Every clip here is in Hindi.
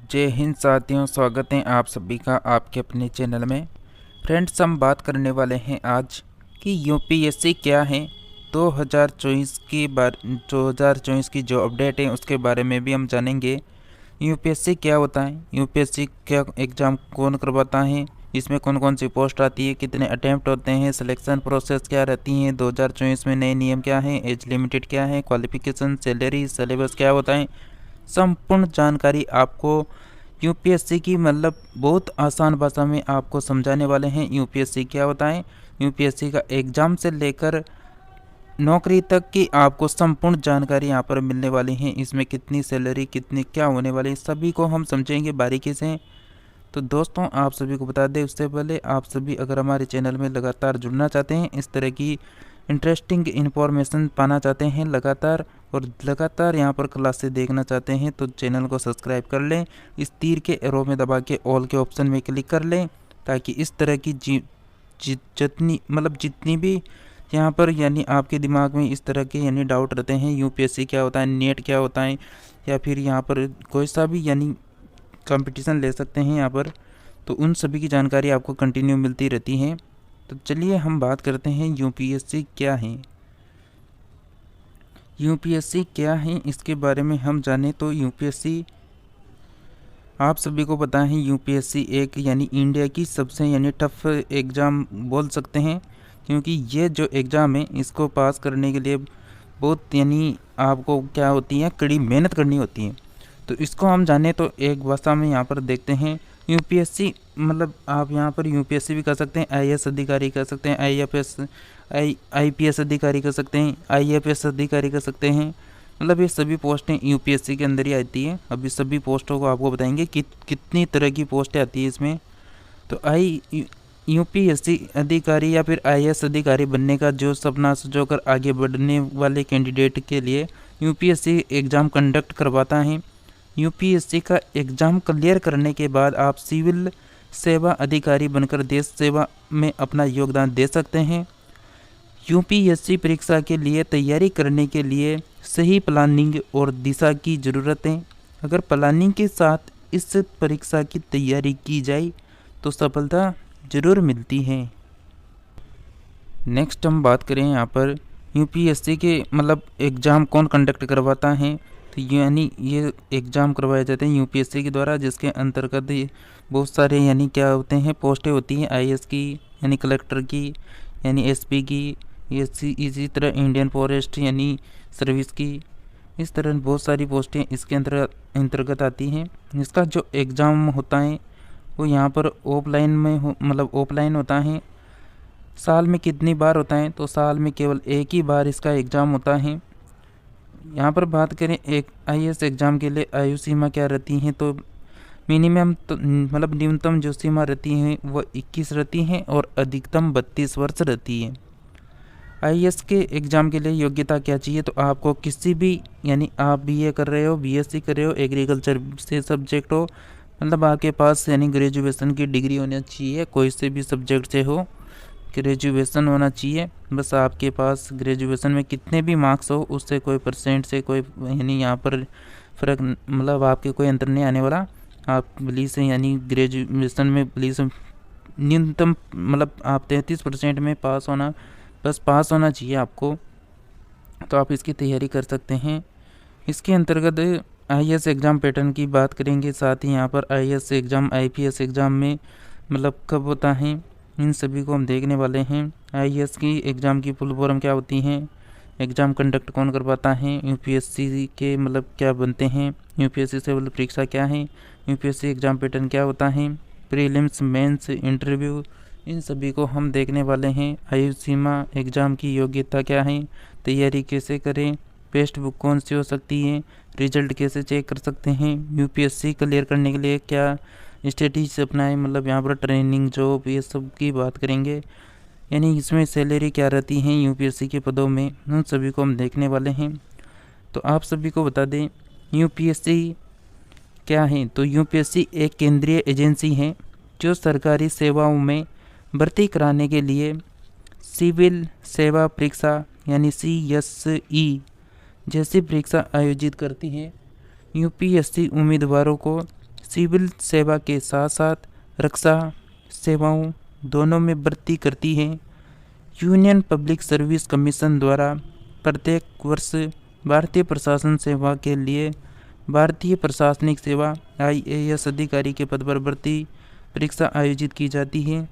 जय हिंद साथियों, स्वागत है आप सभी का आपके अपने चैनल में। फ्रेंड्स, हम बात करने वाले हैं आज कि यूपीएससी क्या है। 2024 की जो अपडेट है उसके बारे में भी हम जानेंगे। यूपीएससी क्या होता है, यूपीएससी क्या एग्ज़ाम कौन करवाता है, इसमें कौन कौन सी पोस्ट आती है, कितने अटैम्प्ट होते हैं, सिलेक्शन प्रोसेस क्या रहती है, 2024 में नए नियम क्या है, एज लिमिटेड क्या है, क्वालिफिकेशन, सैलरी, सिलेबस क्या होता है, संपूर्ण जानकारी आपको यूपीएससी की बहुत आसान भाषा में आपको समझाने वाले हैं। यूपीएससी क्या होता है, यूपीएससी का एग्ज़ाम से लेकर नौकरी तक की आपको संपूर्ण जानकारी यहाँ पर मिलने वाली है। इसमें कितनी सैलरी, कितनी क्या होने वाली, सभी को हम समझेंगे बारीकी से। तो दोस्तों, आप सभी को बता दें उससे पहले, आप सभी अगर हमारे चैनल में लगातार जुड़ना चाहते हैं, इस तरह की इंटरेस्टिंग इन्फॉर्मेशन पाना चाहते हैं लगातार यहाँ पर क्लासेस देखना चाहते हैं, तो चैनल को सब्सक्राइब कर लें। इस तीर के एरो में दबा के ऑल के ऑप्शन में क्लिक कर लें, ताकि इस तरह की जितनी भी यहाँ पर आपके दिमाग में इस तरह के डाउट रहते हैं, यूपीएससी क्या होता है, नेट क्या होता है, या फिर यहाँ पर कोई सा भी कंपटीशन ले सकते हैं यहाँ पर, तो उन सभी की जानकारी आपको कंटिन्यू मिलती रहती है। तो चलिए हम बात करते हैं यूपीएससी क्या है। यूपीएससी क्या है इसके बारे में हम जाने तो यूपीएससी, आप सभी को पता है, यूपीएससी एक इंडिया की सबसे टफ एग्ज़ाम बोल सकते हैं, क्योंकि ये जो एग्ज़ाम है इसको पास करने के लिए बहुत आपको क्या होती है, कड़ी मेहनत करनी होती है। तो इसको हम जाने तो एक भाषा में यहाँ पर देखते हैं। यूपीएससी आप यहाँ पर यूपीएससी भी कर सकते हैं, आईएएस अधिकारी कर सकते हैं, आईपीएस अधिकारी कर सकते हैं, आईएफएस अधिकारी कर सकते हैं। ये सभी पोस्टें यूपीएससी के अंदर ही आती है। अभी सभी पोस्टों को आपको बताएंगे कि कितनी तरह की पोस्टें आती है इसमें। तो यूपीएससी अधिकारी या फिर आईएएस अधिकारी बनने का जो सपना सजोकर आगे बढ़ने वाले कैंडिडेट के लिए यूपीएससी एग्ज़ाम कंडक्ट करवाता है। यूपीएससी का एग्ज़ाम क्लियर करने के बाद आप सिविल सेवा अधिकारी बनकर देश सेवा में अपना योगदान दे सकते हैं। यूपीएससी परीक्षा के लिए तैयारी करने के लिए सही प्लानिंग और दिशा की ज़रूरत है। अगर प्लानिंग के साथ इस परीक्षा की तैयारी की जाए तो सफलता ज़रूर मिलती है। नेक्स्ट हम बात करें यहाँ पर यूपीएससी के एग्ज़ाम कौन कंडक्ट करवाता है। तो ये एग्ज़ाम करवाए जाते हैं यूपीएससी के द्वारा, जिसके अंतर्गत बहुत सारे क्या होते हैं, पोस्टें होती हैं आईएएस की, कलेक्टर की, एसपी की, इसी तरह इंडियन फॉरेस्ट सर्विस की, इस तरह बहुत सारी पोस्टें इसके अंतर्गत आती हैं। इसका जो एग्ज़ाम होता है वो यहाँ पर ऑफलाइन में ऑफलाइन होता है। साल में कितनी बार होता है, तो साल में केवल एक ही बार इसका एग्ज़ाम होता है। यहाँ पर बात करें एक आईएएस एग्ज़ाम के लिए आयु सीमा क्या रहती है, तो मिनिमम तो न्यूनतम जो सीमा रहती है वह 21 रहती है और अधिकतम 32 वर्ष रहती है। आईएएस के एग्ज़ाम के लिए योग्यता क्या चाहिए, तो आपको किसी भी आप बीए कर रहे हो, बीएससी कर रहे हो, एग्रीकल्चर से सब्जेक्ट हो, आपके पास ग्रेजुएशन की डिग्री होनी चाहिए, कोई से भी सब्जेक्ट से हो, ग्रेजुएशन होना चाहिए। बस आपके पास ग्रेजुएशन में कितने भी मार्क्स हो, उससे कोई परसेंट से कोई यहाँ पर फ़र्क आपके कोई अंतर नहीं आने वाला। आप प्लीज़ ग्रेजुएशन में प्लीज़ न्यूनतम आप 33% में बस पास होना चाहिए आपको, तो आप इसकी तैयारी कर सकते हैं। इसके अंतर्गत आईएएस एग्ज़ाम पैटर्न की बात करेंगे, साथ ही यहाँ पर आईएएस एग्ज़ाम आईपीएस एग्ज़ाम में कब होता है, इन सभी को हम देखने वाले हैं। आईएएस की एग्ज़ाम की फुल फॉर्म क्या होती है, एग्ज़ाम कंडक्ट कौन करवाता है, यूपीएससी के क्या बनते हैं, यूपीएससी से परीक्षा क्या है, यूपीएससी एग्ज़ाम पैटर्न क्या होता है, प्रीलिम्स, मेंस, इंटरव्यू, इन सभी को हम देखने वाले हैं। आयु सीमा, एग्ज़ाम की योग्यता क्या है, तैयारी कैसे करें, टेक्स्ट बुक कौन सी हो सकती है, रिजल्ट कैसे चेक कर सकते हैं, यूपीएससी क्लियर करने के लिए क्या स्ट्रेटेजी अपनाएं, यहाँ पर ट्रेनिंग, जॉब, ये सब की बात करेंगे। इसमें सैलरी क्या रहती है यूपीएससी के पदों में, उन सभी को हम देखने वाले हैं। तो आप सभी को बता दें यूपीएससी क्या है। तो यूपीएससी एक केंद्रीय एजेंसी है जो सरकारी सेवाओं में भर्ती कराने के लिए सिविल सेवा परीक्षा CSE जैसी परीक्षा आयोजित करती है। यूपीएससी उम्मीदवारों को सिविल सेवा के साथ साथ रक्षा सेवाओं दोनों में भर्ती करती है। यूनियन पब्लिक सर्विस कमीशन द्वारा प्रत्येक वर्ष भारतीय प्रशासन सेवा के लिए भारतीय प्रशासनिक सेवा IAS अधिकारी के पद पर भर्ती परीक्षा आयोजित की जाती है।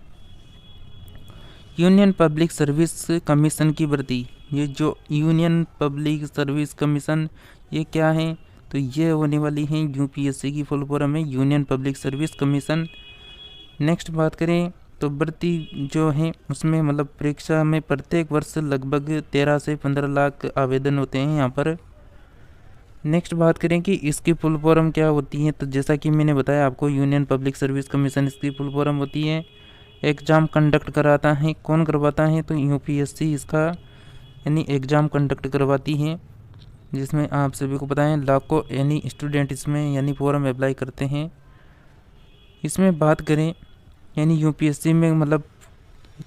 यूनियन पब्लिक सर्विस कमीशन की भर्ती, ये जो यूनियन पब्लिक सर्विस कमीशन ये क्या है, तो ये होने वाली है UPSC की फुल फॉर्म है union public service commission. Next बात करें तो भर्ती जो है उसमें मतलब परीक्षा में प्रत्येक वर्ष लगभग 13 से 15 लाख आवेदन होते हैं यहाँ पर। नेक्स्ट बात करें कि इसकी फुल फॉर्म क्या होती है, तो जैसा कि मैंने बताया आपको यूनियन पब्लिक सर्विस कमीशन इसकी फुल फॉर्म होती है। एग्ज़ाम कंडक्ट कराता है, कौन करवाता है, तो UPSC इसका यानी एग्ज़ाम कंडक्ट करवाती है, जिसमें आप सभी को पता है लाखों यानी स्टूडेंट इसमें यानी फॉर्म अप्लाई करते हैं। इसमें बात करें यानी UPSC में मतलब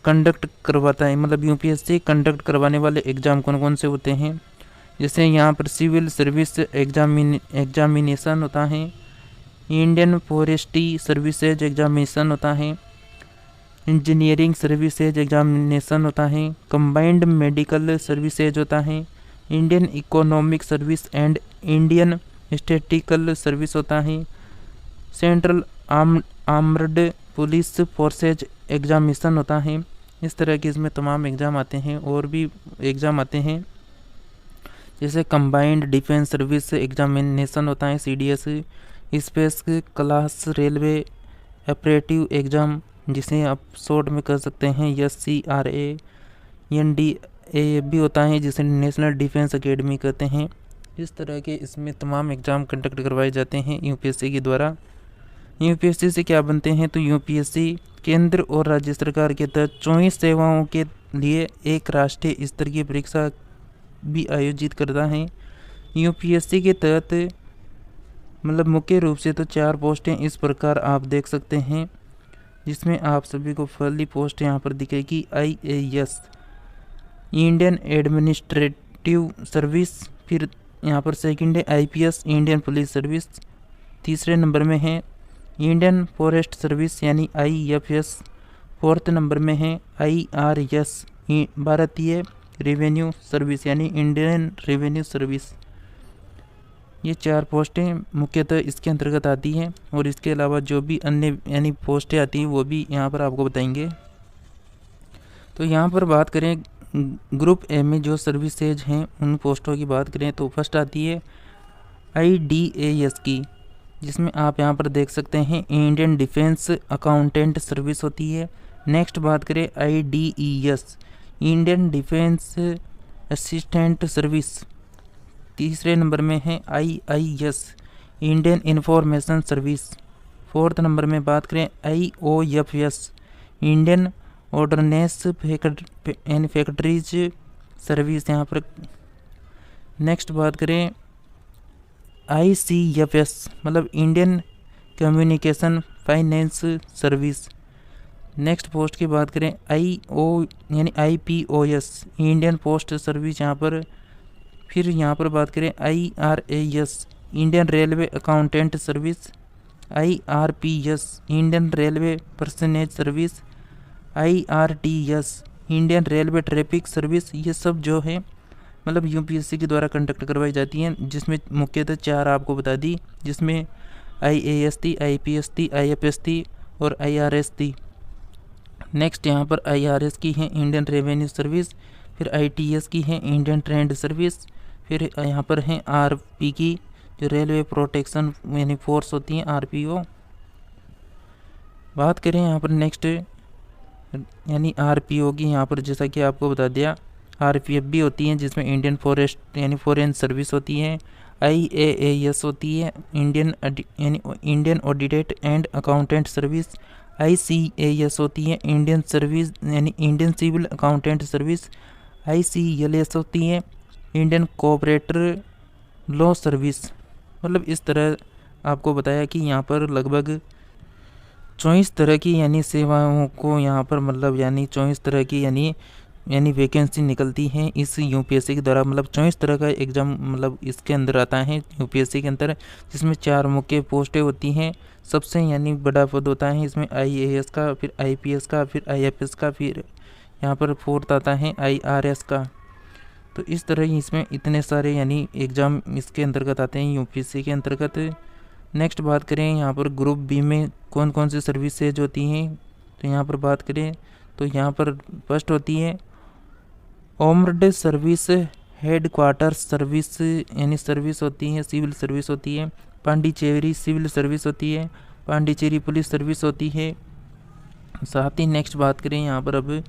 कंडक्ट करवाता है, मतलब UPSC कंडक्ट करवाने वाले एग्ज़ाम कौन कौन से होते हैं, जैसे यहाँ पर सिविल सर्विस एग्जामिनेशन होता है, इंडियन फॉरेस्ट्री सर्विसेज एग्जामिनेशन होता है, इंजीनियरिंग सर्विसेज एग्जामिनेशन होता है, कंबाइंड मेडिकल सर्विसेज होता है, Indian economic service and Indian statistical service होता है, central armed police forces examination होता है। इस तरह के इसमें तमाम एग्ज़ाम आते हैं, और भी एग्ज़ाम आते हैं जैसे कंबाइंड डिफेंस सर्विस एग्जामिनेशन होता है CDS, space class railway operative exam जिसे आप शॉर्ट में कर सकते हैं SCRA, NDA भी होता है जिसे नेशनल डिफेंस एकेडमी कहते हैं। इस तरह के इसमें तमाम एग्ज़ाम कंडक्ट करवाए जाते हैं UPSC के द्वारा। UPSC से क्या बनते हैं, तो UPSC केंद्र और राज्य सरकार के तहत 24 सेवाओं के लिए एक राष्ट्रीय स्तर की परीक्षा भी आयोजित करता है। UPSC के तहत मतलब मुख्य रूप से तो 4 पोस्टें इस प्रकार आप देख सकते हैं, जिसमें आप सभी को पहली पोस्ट यहाँ पर दिखेगी IAS इंडियन एडमिनिस्ट्रेटिव सर्विस, फिर यहाँ पर सेकंड है IPS इंडियन पुलिस सर्विस, तीसरे नंबर में है इंडियन फॉरेस्ट सर्विस यानी IFS, फोर्थ नंबर में है IRS भारतीय रेवेन्यू सर्विस यानी इंडियन रेवेन्यू सर्विस। ये 4 पोस्टें मुख्यतः इसके अंतर्गत आती हैं, और इसके अलावा जो भी अन्य यानी पोस्टें आती हैं वो भी यहाँ पर आपको बताएंगे। तो यहाँ पर बात करें ग्रुप A में जो सर्विसेज हैं उन पोस्टों की बात करें तो फर्स्ट आती है IDAS की, जिसमें आप यहाँ पर देख सकते हैं इंडियन डिफेंस अकाउंटेंट सर्विस होती है। नेक्स्ट बात करें IDES Indian defence assistant service, तीसरे नंबर में है IIS Indian information service, fourth number में बात करें IOFS Indian ordnance factories service यहाँ पर। नेक्स्ट बात करें ICFS मतलब Indian communication finance service. Next post की बात करें यानी IPOS इंडियन पोस्ट सर्विस यहाँ पर। फिर यहाँ पर बात करें IRAS Indian railway accountant service, IRPS Indian railway personage service, IRTS Indian railway traffic service. ये सब जो है मतलब UPSC के द्वारा कंडक्ट करवाई जाती हैं, जिसमें मुख्यतः 4 आपको बता दी, जिसमें IAS थी, IPS थी, IFS थी और IRS थी। नेक्स्ट यहाँ पर IRS की है इंडियन रेवेन्यू सर्विस, फिर ITS की है इंडियन ट्रेंड सर्विस, फिर यहाँ पर है RP की जो रेलवे प्रोटेक्शन यानी फोर्स होती है RPO। बात करें यहाँ पर नेक्स्ट यानी RPO की, यहाँ पर जैसा कि आपको बता दिया RPF भी होती है जिसमें इंडियन फॉरेस्ट यानी फॉरेन सर्विस होती है, IAAS होती है Indian audited and accountant service, ICAS होती है इंडियन सर्विस यानी Indian civil accountant service, ICLS होती है इंडियन कोऑपरेटर लॉ सर्विस। मतलब इस तरह आपको बताया कि यहाँ पर लगभग 24 तरह की यानी सेवाओं को यहाँ पर मतलब यानी 24 तरह की यानी यानी वैकेंसी निकलती हैं इस यूपीएससी के द्वारा। मतलब 24 तरह का एग्ज़ाम मतलब इसके अंदर आता है यूपीएससी के अंदर, जिसमें 4 मुख्य पोस्टें होती हैं। सबसे यानी बड़ा पद होता है इसमें आईएएस का, फिर आईपीएस का, फिर आईएफएस का, फिर यहाँ पर 4th आता है आईआरएस का। तो इस तरह ही इसमें इतने सारे यानी एग्ज़ाम इसके अंतर्गत आते हैं यूपीएससी के अंतर्गत। नेक्स्ट बात करें यहाँ पर ग्रुप बी में कौन कौन सी सर्विसेज होती हैं, तो यहाँ पर बात करें तो यहाँ पर फर्स्ट होती है armed service head quarter service, यानी सर्विस होती है, सिविल सर्विस होती है। पांडिचेरी सिविल सर्विस होती है, पांडिचेरी पुलिस सर्विस होती है। साथ ही नेक्स्ट बात करें यहाँ पर अब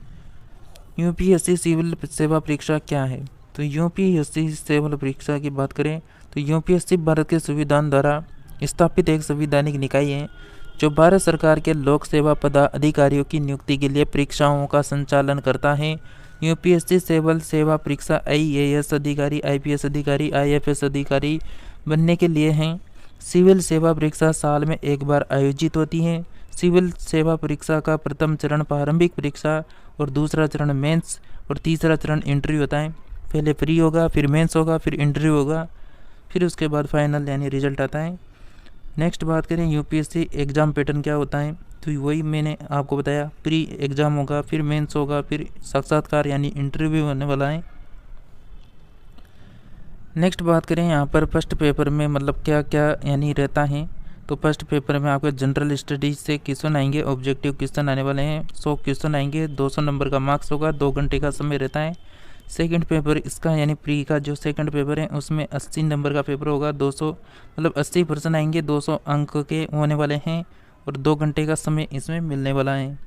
यूपीएससी सिविल सेवा परीक्षा क्या है, तो यूपीएससी सिविल परीक्षा की बात करें तो यूपीएससी भारत के संविधान द्वारा स्थापित एक संवैधानिक निकाय है जो भारत सरकार के लोक सेवा पदाधिकारियों की नियुक्ति के लिए परीक्षाओं का संचालन करता है। यूपीएससी सिविल सेवा परीक्षा आईएएस अधिकारी, आईपीएस अधिकारी, आईएफएस अधिकारी बनने के लिए हैं। सिविल सेवा परीक्षा साल में एक बार आयोजित होती है। सिविल सेवा परीक्षा का प्रथम चरण प्रारंभिक परीक्षा और दूसरा चरण मेंस और तीसरा चरण इंटरव्यू होता है। पहले प्री होगा, फिर मेंस होगा, फिर इंटरव्यू होगा, फिर उसके बाद फाइनल यानी रिजल्ट आता है। नेक्स्ट बात करें यूपीएससी एग्ज़ाम पैटर्न क्या होता है, तो वही मैंने आपको बताया, प्री एग्ज़ाम होगा, फिर मेंस होगा, फिर साक्षात्कार यानी इंटरव्यू होने वाला है। नेक्स्ट बात करें यहाँ पर फर्स्ट पेपर में मतलब क्या क्या यानी रहता है, तो फर्स्ट पेपर में आपके जनरल स्टडीज से क्वेश्चन आएंगे, ऑब्जेक्टिव क्वेश्चन आने वाले हैं, 100 क्वेश्चन आएंगे, 200 नंबर का मार्क्स होगा, 2 घंटे का समय रहता है। सेकंड पेपर इसका यानी प्री का जो सेकंड पेपर है उसमें 80 नंबर का पेपर होगा, 200 मतलब 80% आएंगे, 200 अंक के होने वाले हैं और 2 घंटे का समय इसमें मिलने वाला है।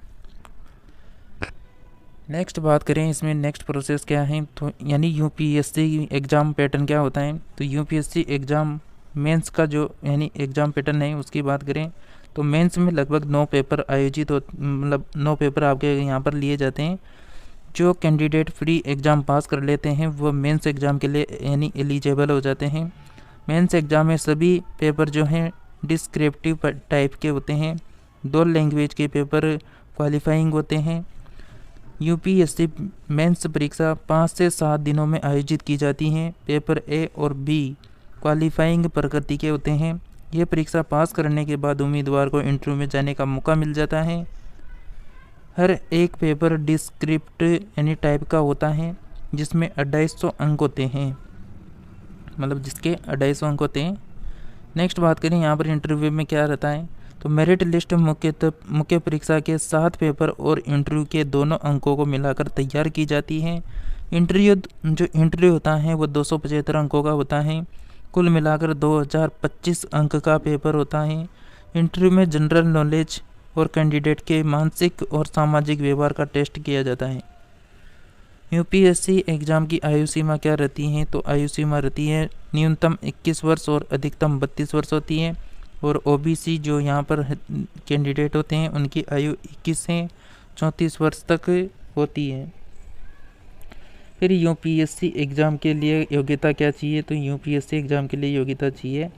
नेक्स्ट बात करें इसमें नेक्स्ट प्रोसेस क्या है, तो यानी यूपीएससी एग्ज़ाम पैटर्न क्या होता है, तो यूपीएससी एग्ज़ाम मेंस का जो यानी एग्ज़ाम पैटर्न है उसकी बात करें तो मेंस में लगभग 9 पेपर आयोजित हो मतलब 9 पेपर आपके यहाँ पर लिए जाते हैं। जो कैंडिडेट फ्री एग्ज़ाम पास कर लेते हैं वो मेंस एग्ज़ाम के लिए यानी एलिजिबल हो जाते हैं। मेंस एग्ज़ाम में सभी पेपर जो हैं डिस्क्रिप्टिव टाइप के होते हैं, 2 लैंग्वेज के पेपर क्वालिफाइंग होते हैं। यूपीएससी मेंस परीक्षा 5 से 7 दिनों में आयोजित की जाती हैं। पेपर ए और बी क्वालिफाइंग प्रकृति के होते हैं। ये परीक्षा पास करने के बाद उम्मीदवार को इंटरव्यू में जाने का मौका मिल जाता है। हर एक पेपर डिस्क्रिप्ट यानी टाइप का होता है जिसमें 250 अंक होते हैं, मतलब जिसके 250 अंक होते हैं। नेक्स्ट बात करें यहाँ पर इंटरव्यू में क्या रहता है, तो मेरिट लिस्ट मुख्य परीक्षा के 7 पेपर और इंटरव्यू के दोनों अंकों को मिलाकर तैयार की जाती है। इंटरव्यू होता है वो 275 अंकों का होता है। कुल मिलाकर 2025 अंक का पेपर होता है। इंटरव्यू में जनरल नॉलेज और कैंडिडेट के मानसिक और सामाजिक व्यवहार का टेस्ट किया जाता है। यूपीएससी एग्ज़ाम की आयु सीमा क्या रहती है, तो आयु सीमा रहती है न्यूनतम 21 वर्ष और अधिकतम 32 वर्ष होती है। और ओबीसी जो यहाँ पर कैंडिडेट होते हैं उनकी आयु 21 से 34 वर्ष तक होती है। फिर यूपीएससी एग्ज़ाम के लिए योग्यता क्या चाहिए, तो यूपीएससी एग्ज़ाम के लिए योग्यता चाहिए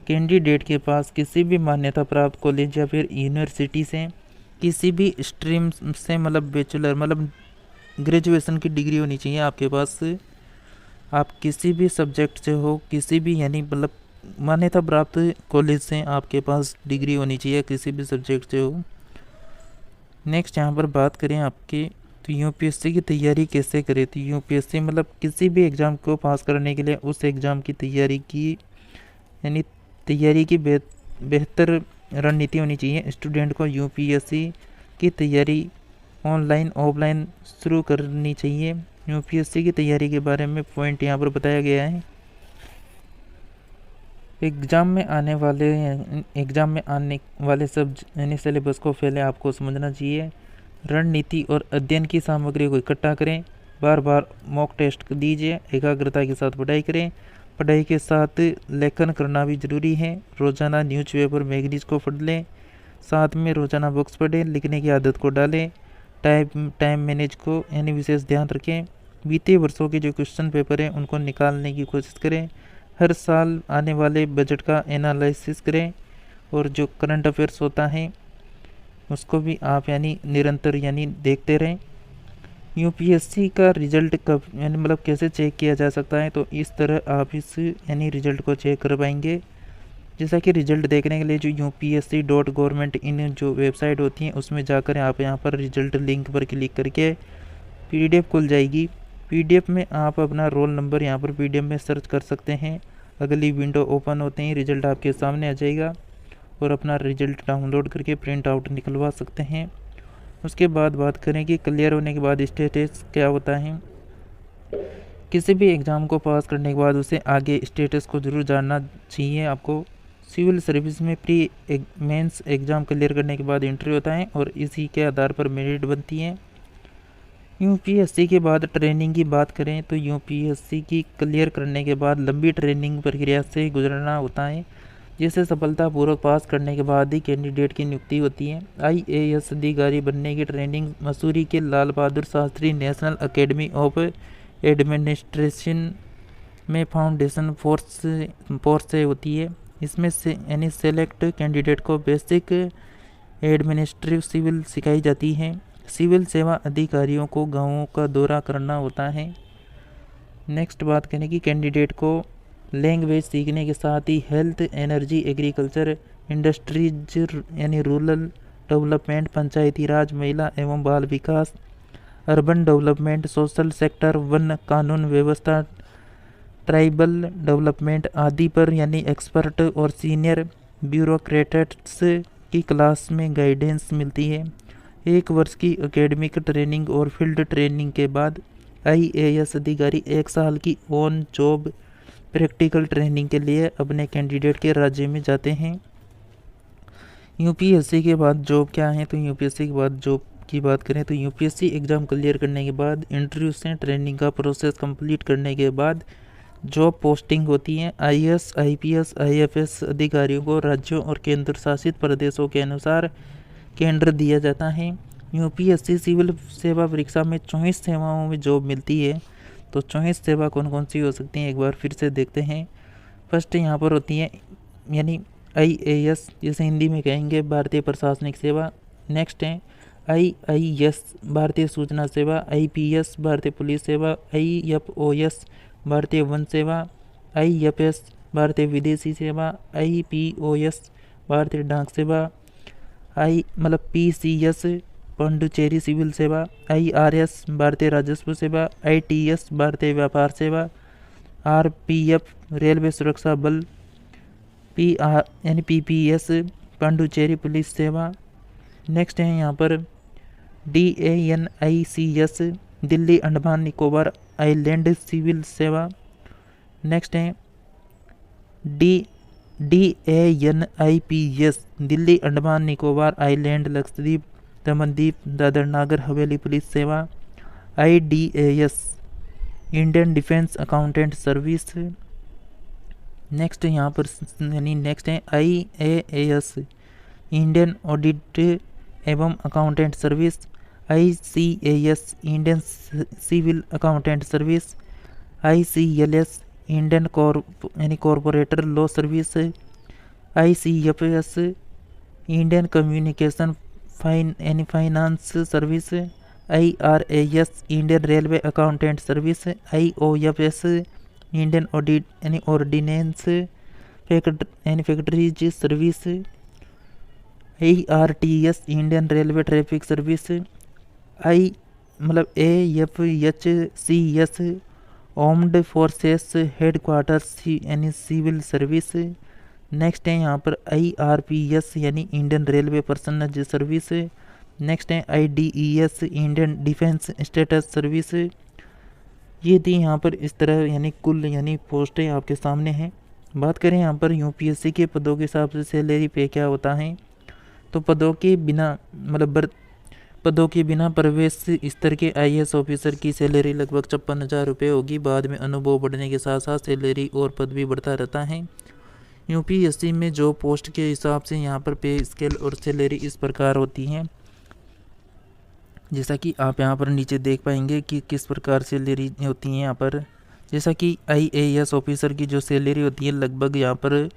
कैंडिडेट के पास किसी भी मान्यता प्राप्त कॉलेज या फिर यूनिवर्सिटी से किसी भी स्ट्रीम से मतलब बैचलर मतलब ग्रेजुएशन की डिग्री होनी चाहिए आपके पास। आप किसी भी सब्जेक्ट से हो, किसी भी यानी मतलब मान्यता प्राप्त कॉलेज से आपके पास डिग्री होनी चाहिए, किसी भी सब्जेक्ट से हो। नेक्स्ट यहाँ पर बात करें आपके तो यूपीएससी की तैयारी कैसे करें, तो यूपीएससी मतलब किसी भी एग्ज़ाम को पास करने के लिए उस एग्ज़ाम की तैयारी की बेहतर रणनीति होनी चाहिए। स्टूडेंट को यूपीएससी की तैयारी ऑनलाइन ऑफलाइन शुरू करनी चाहिए। यूपीएससी की तैयारी के बारे में पॉइंट यहाँ पर बताया गया है। एग्ज़ाम में आने वाले सब यानी सिलेबस को पहले आपको समझना चाहिए। रणनीति और अध्ययन की सामग्री को इकट्ठा करें, बार बार मॉक टेस्ट दीजिए, एकाग्रता के साथ पढ़ाई करें। पढ़ाई के साथ लेखन करना भी ज़रूरी है। रोज़ाना न्यूज़पेपर मैगजीन्स को पढ़ लें, साथ में रोज़ाना बुक्स पढ़ें, लिखने की आदत को डालें। टाइम मैनेज को यानी विशेष ध्यान रखें। बीते वर्षों के जो क्वेश्चन पेपर हैं उनको निकालने की कोशिश करें। हर साल आने वाले बजट का एनालिसिस करें और जो करंट अफेयर्स होता है उसको भी आप यानी निरंतर यानी देखते रहें। यूपीएससी का रिजल्ट कब यानी मतलब कैसे चेक किया जा सकता है, तो इस तरह आप इस यानी रिजल्ट को चेक कर पाएंगे। जैसा कि रिजल्ट देखने के लिए जो upsc.government.in जो वेबसाइट होती है उसमें जाकर आप यहाँ पर रिजल्ट लिंक पर क्लिक करके पीडीएफ खुल जाएगी। पीडीएफ में आप अपना रोल नंबर यहाँ पर पीडीएफ में सर्च कर सकते हैं। अगली विंडो ओपन होते ही रिजल्ट आपके सामने आ जाएगा और अपना रिजल्ट डाउनलोड करके प्रिंट आउट निकलवा सकते हैं। उसके बाद बात करें कि क्लियर होने के बाद स्टेटस क्या होता है। किसी भी एग्ज़ाम को पास करने के बाद उसे आगे स्टेटस को ज़रूर जानना चाहिए आपको। सिविल सर्विस में प्री मेंस एग्ज़ाम क्लियर करने के बाद इंटरव्यू होता है और इसी के आधार पर मेरिट बनती है। यूपीएससी के बाद ट्रेनिंग की बात करें तो यूपीएससी की क्लियर करने के बाद लंबी ट्रेनिंग प्रक्रिया से गुजरना होता है, जिसे सफलतापूर्वक पास करने के बाद ही कैंडिडेट की नियुक्ति होती है। आईएएस अधिकारी बनने की ट्रेनिंग मसूरी के Lal Bahadur Shastri national academy of administration में फाउंडेशन फोर्स से होती है। इसमें से यानी सेलेक्ट कैंडिडेट को बेसिक एडमिनिस्ट्रेटिव सिविल सिखाई जाती है। सिविल सेवा अधिकारियों को गांवों का दौरा करना होता है। नेक्स्ट बात करें कि कैंडिडेट को लैंग्वेज सीखने के साथ ही हेल्थ, एनर्जी, एग्रीकल्चर, इंडस्ट्रीज यानी रूरल डेवलपमेंट, पंचायती राज, महिला एवं बाल विकास, अर्बन डेवलपमेंट, सोशल सेक्टर, वन कानून व्यवस्था, ट्राइबल डेवलपमेंट आदि पर यानी एक्सपर्ट और सीनियर ब्यूरोक्रेट्स की क्लास में गाइडेंस मिलती है। 1 वर्ष की एकेडमिक ट्रेनिंग और फील्ड ट्रेनिंग के बाद आईएएस अधिकारी 1 साल की ऑन जॉब प्रैक्टिकल ट्रेनिंग के लिए अपने कैंडिडेट के राज्य में जाते हैं। यूपीएससी के बाद जॉब क्या है, तो यूपीएससी के बाद जॉब की बात करें तो यूपीएससी एग्ज़ाम क्लियर करने के बाद इंटरव्यू से ट्रेनिंग का प्रोसेस कंप्लीट करने के बाद जॉब पोस्टिंग होती है। आईएएस, आईपीएस, आईएफएस अधिकारियों को राज्यों और केंद्र शासित प्रदेशों के अनुसार केंद्र दिया जाता है। यूपीएससी सिविल सेवा परीक्षा में 24 सेवाओं में जॉब मिलती है। तो 24 सेवा कौन कौन सी हो सकती हैं एक बार फिर से देखते हैं। फर्स्ट यहाँ पर होती है यानी आईएएस, जिसे हिंदी में कहेंगे भारतीय प्रशासनिक सेवा। नेक्स्ट है आईआईएस, भारतीय सूचना सेवा। आईपीएस, भारतीय पुलिस सेवा। आईएफओएस, भारतीय वन सेवा। आईएफएस, भारतीय विदेशी सेवा। आईपीओएस, भारतीय डाक सेवा। पीसीएस, पांडुचेरी सिविल सेवा। आईआरएस, भारतीय राजस्व सेवा। आईटीएस, भारतीय व्यापार सेवा। आरपीएफ, रेलवे सुरक्षा बल। पीआर यानी पीपीएस, पांडुचेरी पुलिस सेवा। नेक्स्ट है यहाँ पर DANICS, Delhi Andaman Nicobar island civil सेवा। नेक्स्ट है DANIPS, दिल्ली अंडमान निकोबार आइलैंड लक्षद्वीप दमनदीप दादर नागर हवेली पुलिस सेवा। IDAS, Indian defence accountant service. Next यहाँ पर यानी नेक्स्ट है IAAS, इंडियन ऑडिट एवं accountant service. ICAS, Indian civil accountant service. ICLS, Indian corporator law service. ICFS, Indian communication finance service. IRAS, Indian railway accountant service. IOFS, Indian audit ordnance factories service. ARTS, Indian railway traffic service. AFHCS, armed forces headquarters यानी सिविल सर्विस। नेक्स्ट है यहाँ पर IRPS यानी Indian railway personnel service. Next है IDES, Indian defence status service. ये थी यहाँ पर इस तरह यानी कुल यानी पोस्टें आपके सामने हैं। बात करें यहाँ पर यूपीएससी के पदों के हिसाब से सैलरी पे क्या होता है, तो पदों के बिना प्रवेश स्तर के आईएएस ऑफिसर की सैलरी लगभग 56,000 रुपये होगी। बाद में अनुभव बढ़ने के साथ साथ सैलरी और पद भी बढ़ता रहता है। यूपीएससी में जो पोस्ट के हिसाब से यहाँ पर पे स्केल और सैलरी इस प्रकार होती हैं, जैसा कि आप यहाँ पर नीचे देख पाएंगे कि किस प्रकार सैलरी होती है यहाँ पर। जैसा कि आईएएस ऑफिसर की जो सैलरी होती है लगभग यहाँ पर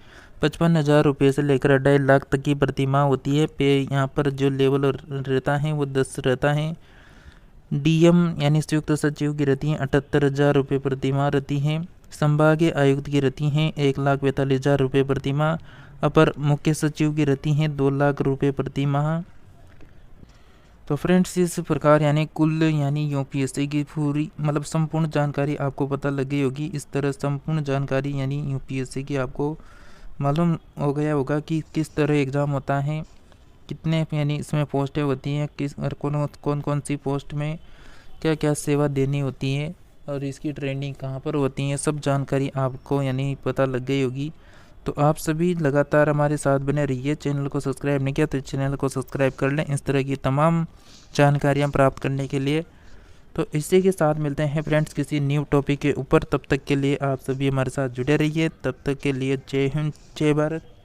55,000 रुपये से लेकर 2.5 लाख तक की प्रतिमाह होती है। पे यहाँ पर जो लेवल रहता है वो 10 रहता है। डीएम यानी संयुक्त सचिव की रहती हैं 78,000 रुपये प्रतिमाह रहती हैं। संभागीय आयुक्त की रहती हैं 1,42,000 रुपये प्रतिमाह। अपर मुख्य सचिव की रहती हैं 2 लाख रुपये प्रतिमाह। तो फ्रेंड्स इस प्रकार यानी कुल यानी यूपीएससी की पूरी मतलब संपूर्ण जानकारी आपको पता लग गई होगी। इस तरह संपूर्ण जानकारी यानी यूपीएससी की आपको मालूम हो गया होगा कि किस तरह एग्ज़ाम होता है, कितने यानी इसमें पोस्टें होती हैं, किस और कौन कौन सी पोस्ट में क्या क्या सेवा देनी होती है और इसकी ट्रेनिंग कहाँ पर होती है, सब जानकारी आपको यानी पता लग गई होगी। तो आप सभी लगातार हमारे साथ बने रहिए। चैनल को सब्सक्राइब नहीं किया तो चैनल को सब्सक्राइब कर लें इस तरह की तमाम जानकारियाँ प्राप्त करने के लिए। तो इसी के साथ मिलते हैं फ्रेंड्स किसी न्यू टॉपिक के ऊपर। तब तक के लिए आप सभी हमारे साथ जुड़े रहिए। तब तक के लिए जय हिंद, जय भारत।